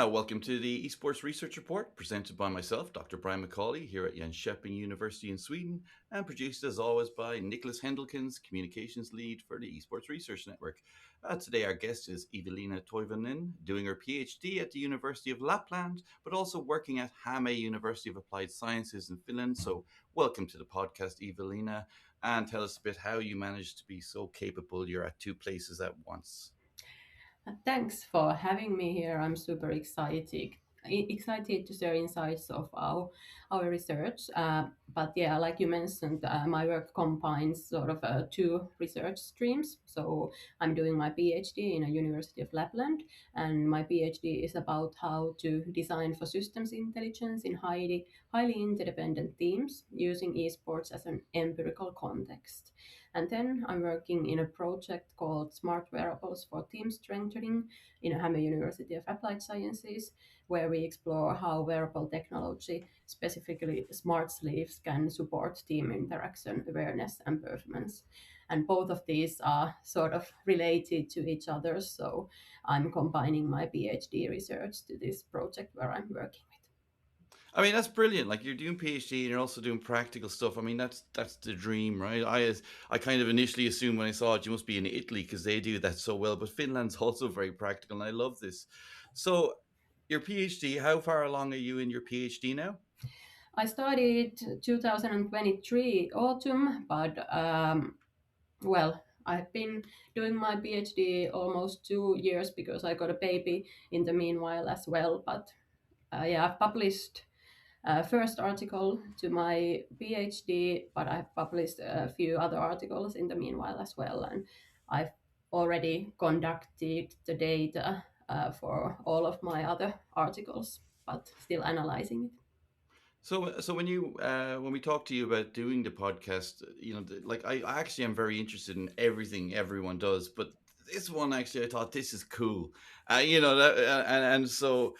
Welcome to the Esports Research Report, presented by myself, Dr. Brian McCauley, here at Jönköping University in Sweden, and produced as always by Nicholas Hendelkens, Communications Lead for the Esports Research Network. Today, our guest is Eveliina Toivonen, doing her PhD at the University of Lapland, but also working at Häme University of Applied Sciences in Finland. So, welcome to the podcast, Eveliina, and tell us a bit how you managed to be so capable. You're at two places at once. Thanks for having me here. I'm super excited to share insights of our research. But yeah, like you mentioned, my work combines sort of two research streams. So I'm doing my PhD in a University of Lapland, and my PhD is about how to design for systems intelligence in highly interdependent teams using esports as an empirical context. And then I'm working in a project called Smart Wearables for Team Strengthening in Häme University of Applied Sciences, where we explore how wearable technology, specifically smart sleeves, can support team interaction, awareness, and performance. And both of these are sort of related to each other. So I'm combining my PhD research to this project where I'm working with. I mean, that's brilliant. Like you're doing PhD and you're also doing practical stuff. I mean, that's the dream, right? I kind of initially assumed when I saw it, you must be in Italy because they do that so well. But Finland's also very practical, and I love this. So, your PhD, how far along are you in your PhD now? I started 2023 autumn, but well, I've been doing my PhD almost 2 years because I got a baby in the meanwhile as well. But yeah, I've published first article to my PhD, but I've published a few other articles in the meanwhile as well, and I've already conducted the data for all of my other articles, but still analyzing it. So when we talk to you about doing the podcast, like I actually am very interested in everything everyone does, but this one actually I thought this is cool, and so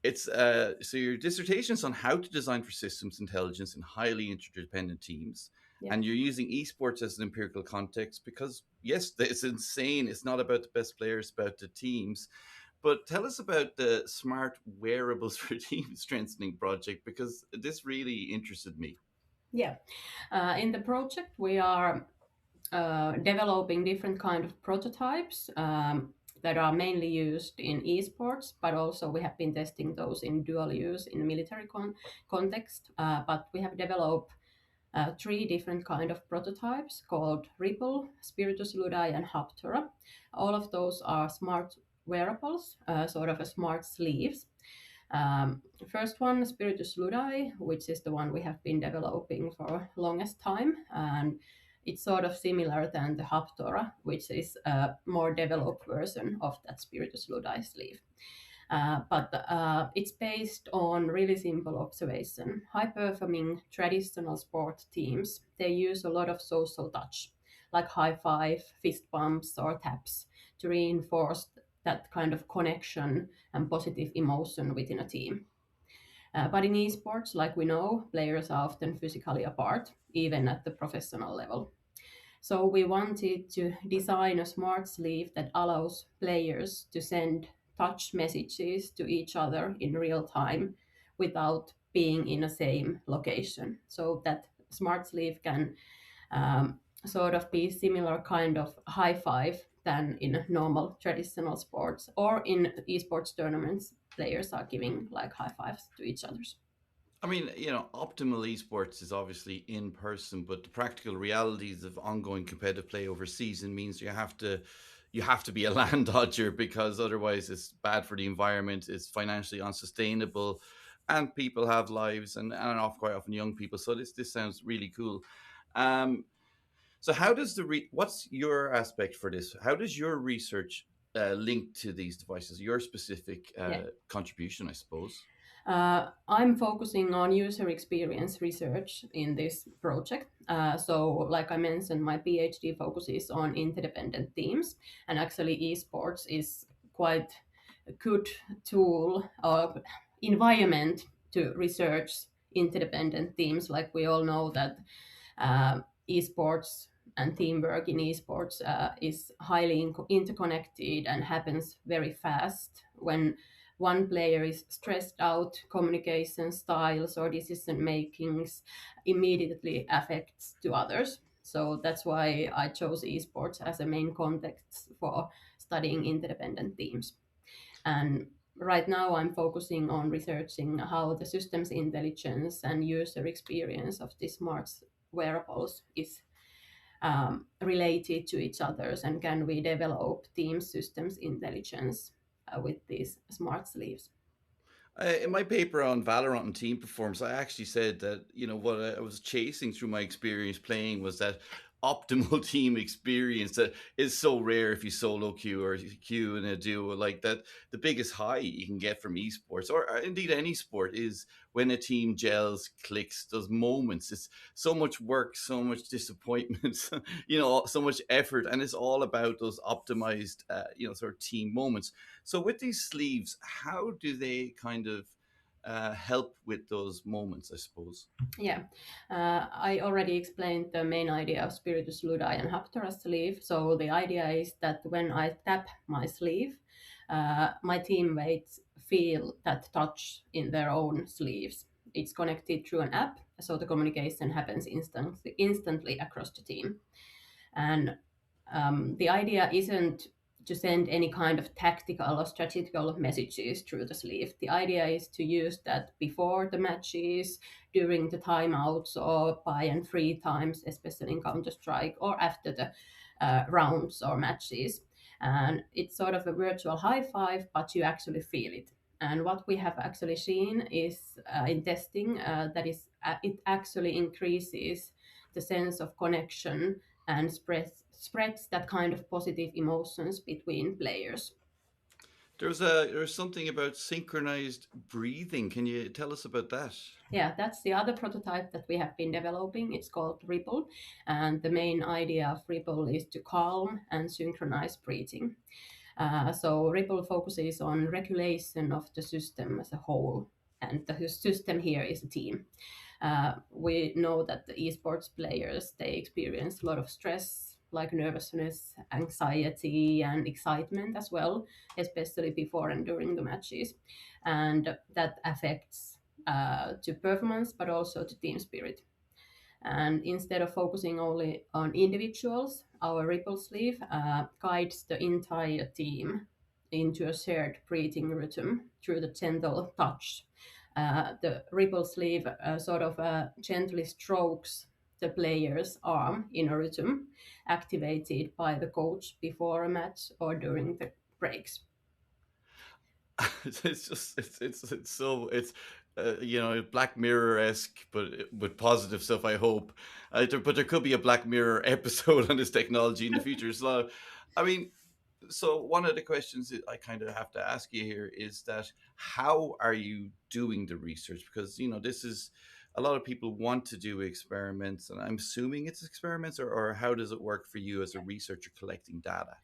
it's so your dissertation is on how to design for systems intelligence in highly interdependent teams, Yeah. and you're using esports as an empirical context because yes, it's insane. It's not about the best players, it's about the teams. But tell us about the smart wearables for team strengthening project because this really interested me. Yeah. In the project, we are developing different kind of prototypes that are mainly used in esports, but also we have been testing those in dual use in military context. But we have developed three different kind of prototypes called Ripple, Spiritus Ludi, and Haptora. All of those are smart wearables, sort of a smart sleeves. First one, Spiritus Ludi, which is the one we have been developing for longest time, and it's sort of similar than the Haptora, which is a more developed version of that Spiritus Ludi sleeve. But it's based on really simple observation. High-performing traditional sport teams, they use a lot of social touch, like high five, fist bumps, or taps to reinforce that kind of connection and positive emotion within a team. But in esports, like we know, players are often physically apart, even at the professional level. So we wanted to design a smart sleeve that allows players to send touch messages to each other in real time without being in the same location. So that smart sleeve can sort of be similar kind of high five than in normal traditional sports or in esports tournaments. Players are giving like high fives to each others. I mean, optimal esports is obviously in person, but the practical realities of ongoing competitive play over season means you have to be a land dodger because otherwise it's bad for the environment, it's financially unsustainable, and people have lives and off quite often young people. So this sounds really cool. Um, So how does what's your aspect for this? How does your research link to these devices? Your specific Yeah. contribution, I suppose. I'm focusing on user experience research in this project. So, like I mentioned, my PhD focuses on interdependent teams, and actually, esports is quite a good tool or environment to research interdependent teams. Like we all know that esports and teamwork in esports is highly interconnected and happens very fast when one player is stressed out, communication styles or decision makings immediately affects to others. So that's why I chose esports as a main context for studying interdependent teams. And right now I'm focusing on researching how the systems intelligence and user experience of the smart wearables is related to each others, and can we develop team systems intelligence with these smart sleeves. In my paper on Valorant and team performance, I actually said that, what I was chasing through my experience playing was that optimal team experience that is so rare if you solo queue or queue in a duo like that. The biggest high you can get from esports, or indeed any sport, is when a team gels, clicks, those moments. It's so much work, so much disappointment, so much effort, and it's all about those optimized, sort of team moments. So with these sleeves, how do they kind of help with those moments, I suppose? Yeah, I already explained the main idea of Spiritus Ludi and Haptora sleeve. So the idea is that when I tap my sleeve, my teammates feel that touch in their own sleeves. It's connected through an app, so the communication happens instantly across the team. And the idea isn't to send any kind of tactical or strategical messages through the sleeve. The idea is to use that before the matches, during the timeouts, or by and free times, especially in Counter Strike, or after the rounds or matches. And it's sort of a virtual high five, but you actually feel it. And what we have actually seen is in testing that is it actually increases the sense of connection and spreads that kind of positive emotions between players. There's something about synchronized breathing. Can you tell us about that? Yeah, that's the other prototype that we have been developing. It's called Ripple, and the main idea of Ripple is to calm and synchronize breathing. So Ripple focuses on regulation of the system as a whole, and the system here is a team. We know that the esports players, they experience a lot of stress, like nervousness, anxiety, and excitement as well, especially before and during the matches, and that affects to performance, but also to team spirit. And instead of focusing only on individuals, our Ripple sleeve guides the entire team into a shared breathing rhythm through the gentle touch. The Ripple sleeve gently strokes the player's arm in a rhythm activated by the coach before a match or during the breaks. It's just it's so it's Black Mirror esque, but with positive stuff. I hope, but there could be a Black Mirror episode on this technology in the future. So, I mean, so one of the questions that I kind of have to ask you here is that how are you doing the research? Because this is a lot of people want to do experiments, and I'm assuming it's experiments, or how does it work for you as a researcher collecting data?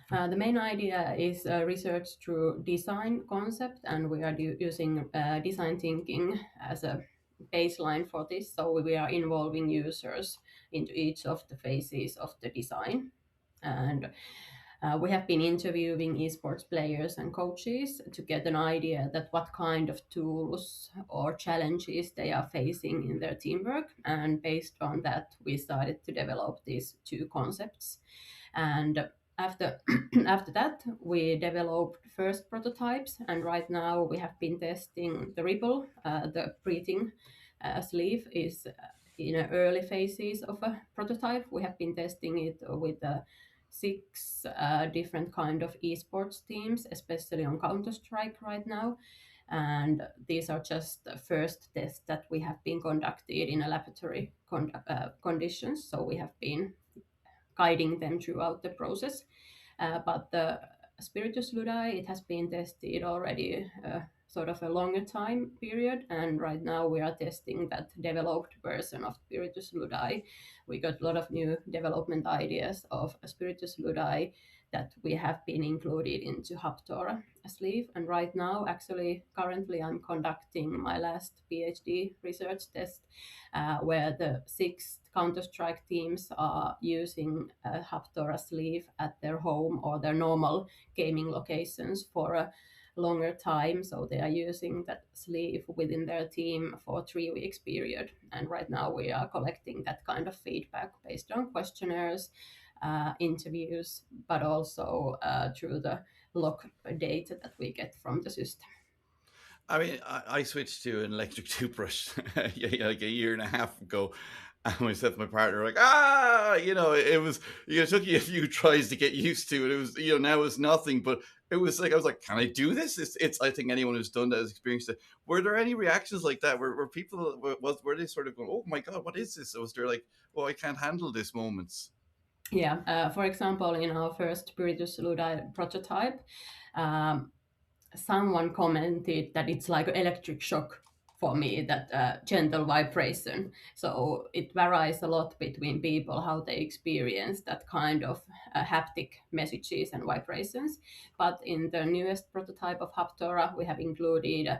The main idea is research through design concept, and we are using design thinking as a baseline for this. So we are involving users into each of the phases of the design. And we have been interviewing esports players and coaches to get an idea that what kind of tools or challenges they are facing in their teamwork. And based on that, we started to develop these two concepts. And after after that, we developed first prototypes, and right now we have been testing the Ripple. The breathing sleeve is in the early phases of a prototype. We have been testing it with six different kind of esports teams, especially on Counter Strike right now. And these are just the first tests that we have been conducted in a laboratory conditions. So we have been guiding them throughout the process. But the Spiritus Ludi, it has been tested already sort of a longer time period, and right now we are testing that developed version of Spiritus Ludi. We got a lot of new development ideas of Spiritus Ludi that we have been included into Haptora sleeve. And right now, actually, currently, I'm conducting my last PhD research test where the six Counter-Strike teams are using Haptora sleeve at their home or their normal gaming locations for a longer time. So they are using that sleeve within their team for 3 weeks period. And right now we are collecting that kind of feedback based on questionnaires, interviews, but also through the log data that we get from the system. I mean, I switched to an electric toothbrush like a year and a half ago. And myself and my partner were like, it was, it took you a few tries to get used to it. It was, now it's nothing, but it was like, I was like, can I do this? I think anyone who's done that has experienced it. Were there any reactions like that? Were people, were they sort of going, oh my God, what is this? Or was there like, oh, I can't handle this moments? Yeah, for example, in our first Spiritus Ludi prototype, um, someone commented that it's like electric shock for me, that gentle vibration. So it varies a lot between people how they experience that kind of haptic messages and vibrations. But in the newest prototype of Haptora, we have included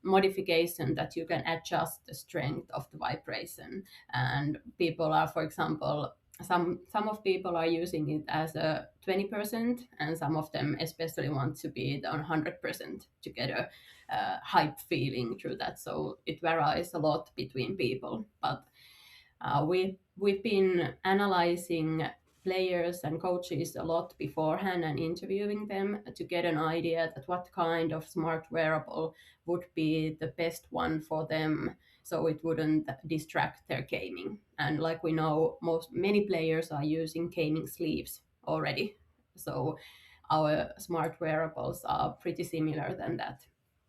modification that you can adjust the strength of the vibration. And people are, for example, some of people are using it as a 20%, and some of them especially want to be on 100% to get a hype feeling through that. So it varies a lot between people, but we've been analyzing players and coaches a lot beforehand and interviewing them to get an idea that what kind of smart wearable would be the best one for them, so it wouldn't distract their gaming. And like we know, many players are using gaming sleeves already, so our smart wearables are pretty similar than that.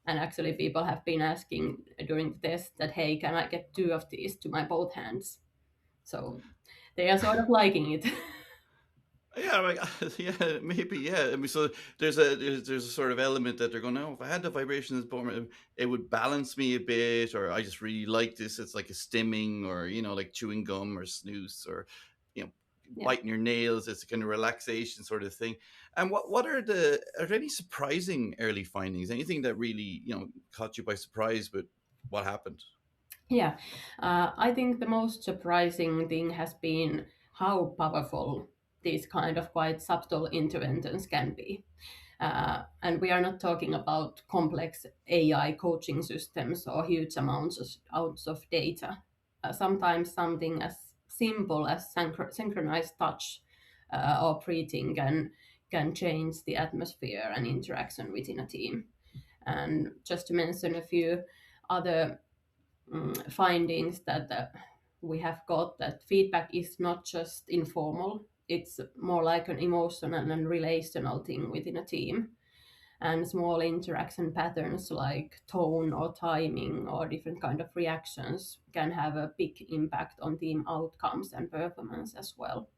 And actually people have been asking during the test that, hey, can I get 2 of these to my both hands? So they are sort of liking it. Yeah, like yeah, maybe yeah. I mean, so there's a sort of element that they're going, oh, if I had the vibrations before, it would balance me a bit, or I just really like this. It's like a stimming, or like chewing gum or snooze, or you know, Yeah. biting your nails. It's a kind of relaxation sort of thing. And are there any surprising early findings? Anything that really caught you by surprise with what happened? Yeah, I think the most surprising thing has been how powerful these kind of quite subtle interventions can be. And we are not talking about complex AI coaching systems or huge amounts of data. Sometimes something as simple as synchronized touch or breathing can change the atmosphere and interaction within a team. And just to mention a few other findings that we have got, that feedback is not just informal, it's more like an emotional and relational thing within a team. And small interaction patterns like tone or timing or different kind of reactions can have a big impact on team outcomes and performance as well.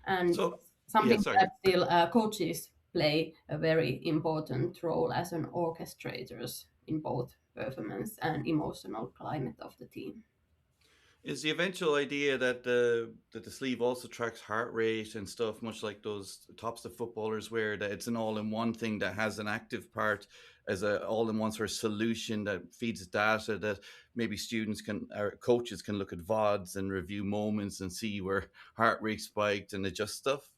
And So yeah, something sorry. that still coaches play a very important role as an orchestrators in both performance and emotional climate of the team. Is the eventual idea that the sleeve also tracks heart rate and stuff, much like those tops that footballers wear? That it's an all-in-one thing that has an active part as a all-in-one sort of solution that feeds data that maybe students can or coaches can look at VODs and review moments and see where heart rate spiked and adjust stuff.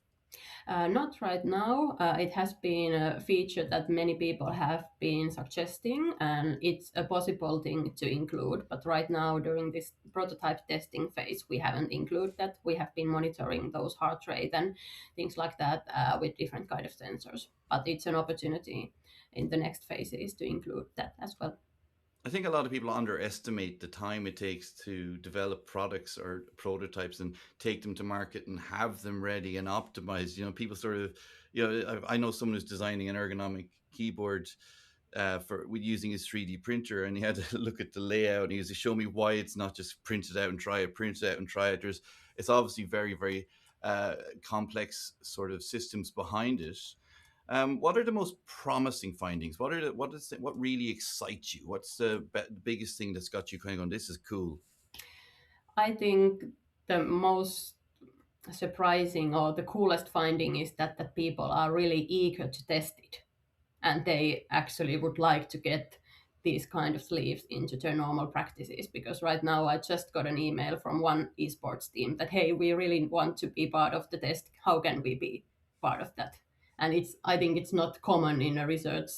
Not right now. It has been a feature that many people have been suggesting, and it's a possible thing to include. But right now, during this prototype testing phase, we haven't included that. We have been monitoring those heart rate and things like that with different kind of sensors. But it's an opportunity in the next phases to include that as well. I think a lot of people underestimate the time it takes to develop products or prototypes and take them to market and have them ready and optimized. People sort of, I know someone who's designing an ergonomic keyboard for with using his 3D printer, and he had to look at the layout and he was to show me why it's not just printed out and try it, print it out and try it. It's obviously very, very complex sort of systems behind it. What are the most promising findings? What really excites you? What's the biggest thing that's got you kind of going, this is cool? I think the most surprising or the coolest finding is that people are really eager to test it, and they actually would like to get these kind of sleeves into their normal practices. Because right now I just got an email from one esports team that, hey, we really want to be part of the test, how can we be part of that? and I think it's not common in a research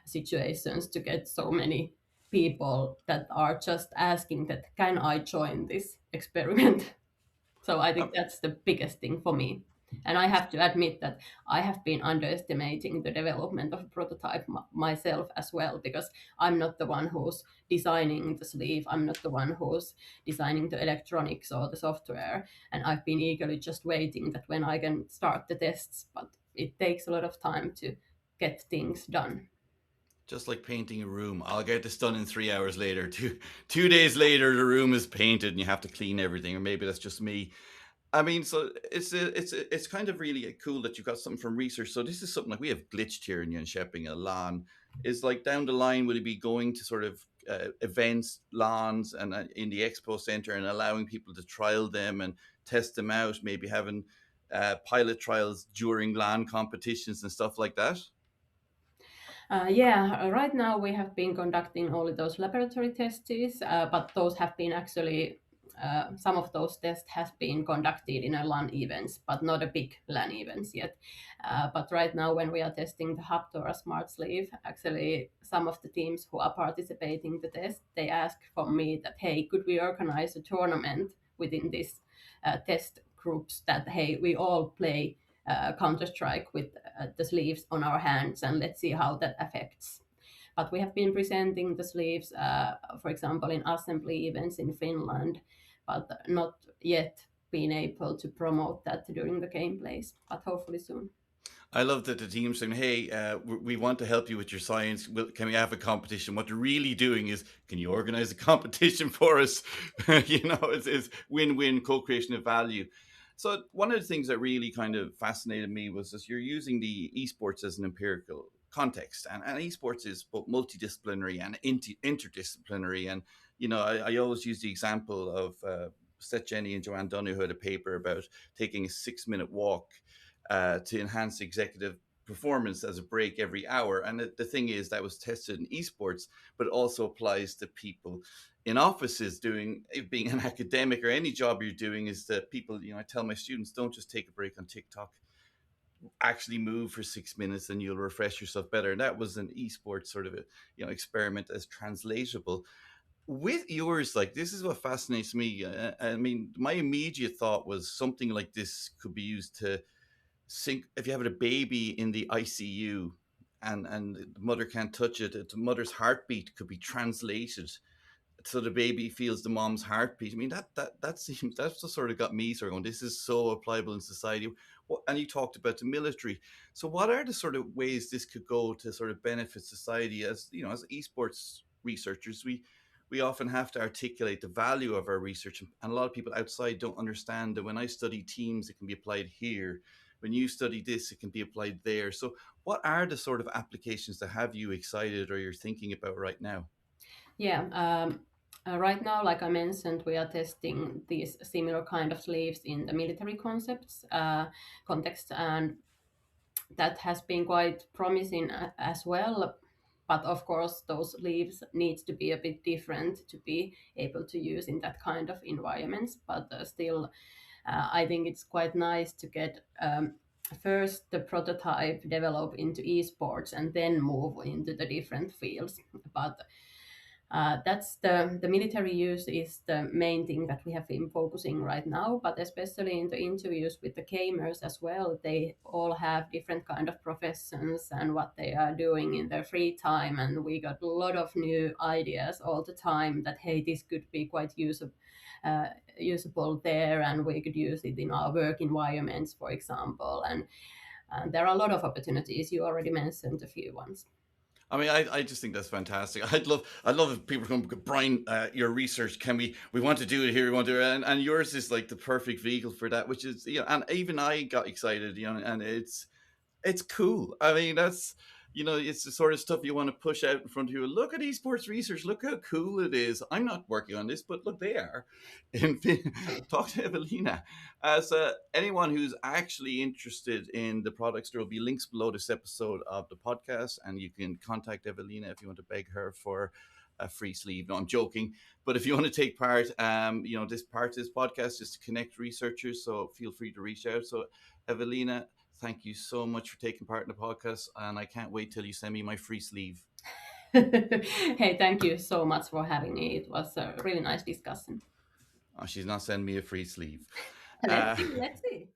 situations to get so many people that are just asking that can I join this experiment. So I think Um, that's the biggest thing for me. And I have to admit that I have been underestimating the development of a prototype myself as well, because I'm not the one who's designing the sleeve, I'm not the one who's designing the electronics or the software. And I've been eagerly just waiting that when I can start the tests, but it takes a lot of time to get things done. just like painting a room, I'll get this done in 3 hours later. Two days later, the room is painted and you have to clean everything, or maybe that's just me. I mean, so it's kind of really cool that you got something from research. So this is something like we have glitched here in Jönköping a LAN. Is like down the line, will it be going to sort of events, LANs, and in the expo center and allowing people to trial them and test them out? Maybe having pilot trials during LAN competitions and stuff like that. Yeah, right now we have been conducting only those laboratory tests, but those have been actually, some of those tests have been conducted in a LAN events, but not a big LAN events yet. But right now when we are testing the Haptora Smart Sleeve, actually some of the teams who are participating the test, they ask from me that, hey, could we organize a tournament within this test groups that, hey, we all play Counter Strike with the sleeves on our hands, and let's see how that affects. But we have been presenting the sleeves, for example, in assembly events in Finland, but not yet been able to promote that during the gameplays, but hopefully soon. I love that the team's saying, "Hey, we want to help you with your science. Can we have a competition?" What they're really doing is, "Can you organize a competition for us?" It's win-win, co-creation of value. So one of the things that really kind of fascinated me was that you're using the esports as an empirical context, and esports is both multidisciplinary and interdisciplinary. And I always use the example of Seth Jenny and Joanne Dunne, who had a paper about taking a 6-minute walk to enhance executive performance as a break every hour. And the thing is, that was tested in esports, but also applies to people in offices being an academic or any job you're doing. Is that people, I tell my students, don't just take a break on TikTok, actually move for 6 minutes and you'll refresh yourself better. And that was an esports sort of a experiment as translatable with yours. Like, this is what fascinates me. I mean, my immediate thought was something like this could be used to sync if you have a baby in the ICU and the mother can't touch it. The mother's heartbeat could be translated so the baby feels the mom's heartbeat. I mean, that seems, that's just sort of got me sort of going, this is so applicable in society. And you talked about the military. So what are the sort of ways this could go to sort of benefit society? As as esports researchers, we often have to articulate the value of our research, and a lot of people outside don't understand that when I study teams, it can be applied here. When you study this, it can be applied there. So what are the sort of applications that have you excited or you're thinking about right now? Yeah, right now, like I mentioned, we are testing these similar kind of sleeves in the military concepts context, and that has been quite promising as well. But of course, those leaves needs to be a bit different to be able to use in that kind of environments. But still, I think it's quite nice to get first the prototype develop into esports and then move into the different fields. But that's the military use is the main thing that we have been focusing right now, but especially in the interviews with the gamers as well, they all have different kind of professions and what they are doing in their free time, and we got a lot of new ideas all the time that, hey, this could be quite uh, usable there, and we could use it in our work environments, for example. And there are a lot of opportunities. You already mentioned a few ones. I mean, I just think that's fantastic. I'd love if people come, Brian, your research, can we want to do it here, we want to do it, and yours is like the perfect vehicle for that, which is, and even I got excited, and it's cool. I mean, it's the sort of stuff you want to push out in front of you. Look at esports research. Look how cool it is. I'm not working on this, but look, they are. Talk to Eveliina. As anyone who's actually interested in the products, there will be links below this episode of the podcast, and you can contact Eveliina if you want to beg her for a free sleeve. No, I'm joking. But if you want to take part, this part of this podcast is to connect researchers. So feel free to reach out. So Eveliina, thank you so much for taking part in the podcast. And I can't wait till you send me my free sleeve. Hey, thank you so much for having me. It was a really nice discussion. Oh, she's not sending me a free sleeve. Let's see.